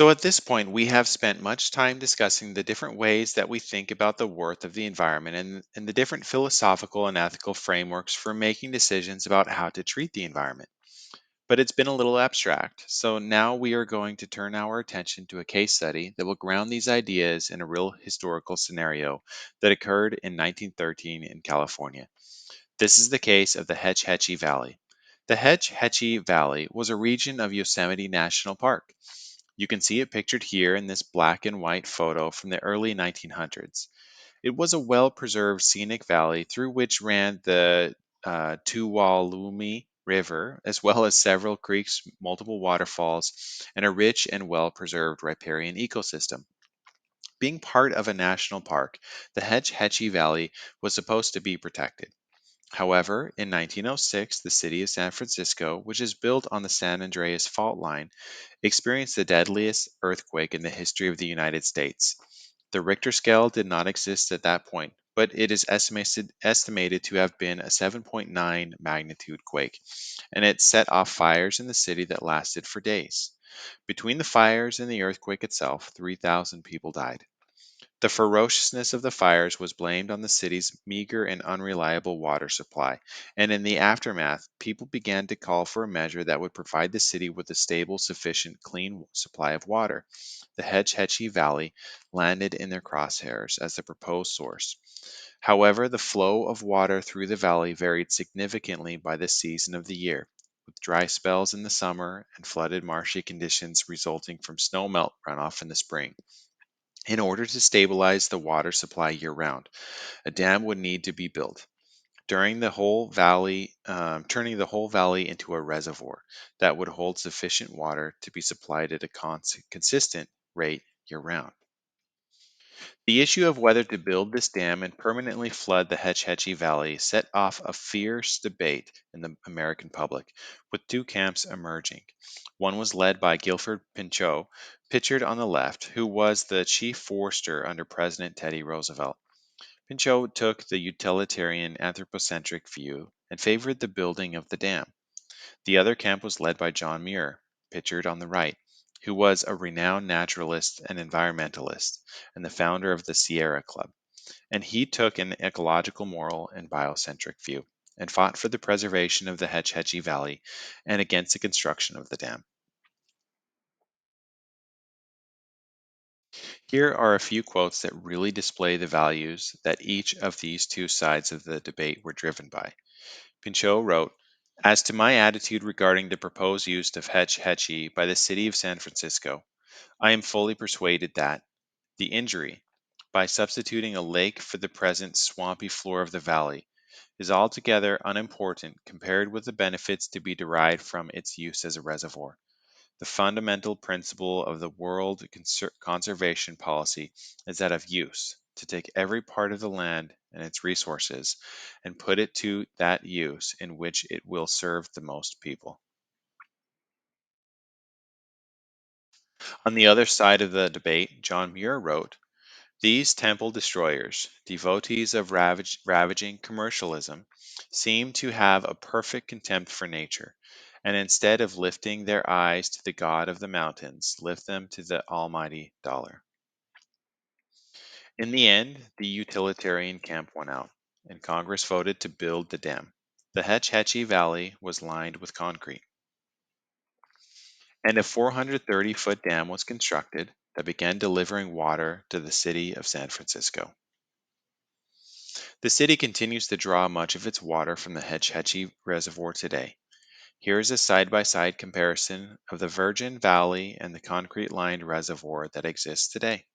So, at this point, we have spent much time discussing the different ways that we think about the worth of the environment and the different philosophical and ethical frameworks for making decisions about how to treat the environment. But it's been a little abstract, so now we are going to turn our attention to a case study that will ground these ideas in a real historical scenario that occurred in 1913 in California. This is the case of the Hetch Hetchy Valley. The Hetch Hetchy Valley was a region of Yosemite National Park. You can see it pictured here in this black and white photo from the early 1900s. It was a well preserved scenic valley through which ran the Tuolumne River, as well as several creeks, multiple waterfalls, and a rich and well preserved riparian ecosystem. Being part of a national park, the Hetch Hetchy Valley was supposed to be protected. However, in 1906, the city of San Francisco, which is built on the San Andreas Fault Line, experienced the deadliest earthquake in the history of the United States. The Richter scale did not exist at that point, but it is estimated to have been a 7.9 magnitude quake, and it set off fires in the city that lasted for days. Between the fires and the earthquake itself, 3,000 people died. The ferociousness of the fires was blamed on the city's meager and unreliable water supply, and in the aftermath, people began to call for a measure that would provide the city with a stable, sufficient, clean supply of water. The Hetch Hetchy Valley landed in their crosshairs as the proposed source. However, the flow of water through the valley varied significantly by the season of the year, with dry spells in the summer and flooded marshy conditions resulting from snowmelt runoff in the spring. In order to stabilize the water supply year round, a dam would need to be built, turning the whole valley into a reservoir that would hold sufficient water to be supplied at a consistent rate year round. The issue of whether to build this dam and permanently flood the Hetch Hetchy Valley set off a fierce debate in the American public, with two camps emerging. One was led by Guilford Pinchot, pictured on the left, who was the chief forester under President Teddy Roosevelt. Pinchot took the utilitarian anthropocentric view and favored the building of the dam. The other camp was led by John Muir, pictured on the right, who was a renowned naturalist and environmentalist and the founder of the Sierra Club, and he took an ecological, moral, and biocentric view and fought for the preservation of the Hetch Hetchy Valley and against the construction of the dam. Here are a few quotes that really display the values that each of these two sides of the debate were driven by. Pinchot wrote, "As to my attitude regarding the proposed use of Hetch Hetchy by the city of San Francisco, I am fully persuaded that the injury, by substituting a lake for the present swampy floor of the valley, is altogether unimportant compared with the benefits to be derived from its use as a reservoir. The fundamental principle of the world conservation policy is that of use, to take every part of the land and its resources and put it to that use in which it will serve the most people." On the other side of the debate, John Muir wrote, "These temple destroyers, devotees of ravaging commercialism, seem to have a perfect contempt for nature, and instead of lifting their eyes to the God of the mountains, lift them to the almighty dollar." In the end, the utilitarian camp won out, and Congress voted to build the dam. The Hetch Hetchy Valley was lined with concrete, and a 430-foot dam was constructed that began delivering water to the city of San Francisco. The city continues to draw much of its water from the Hetch Hetchy Reservoir today. Here is a side by side comparison of the Virgin Valley and the concrete lined reservoir that exists today.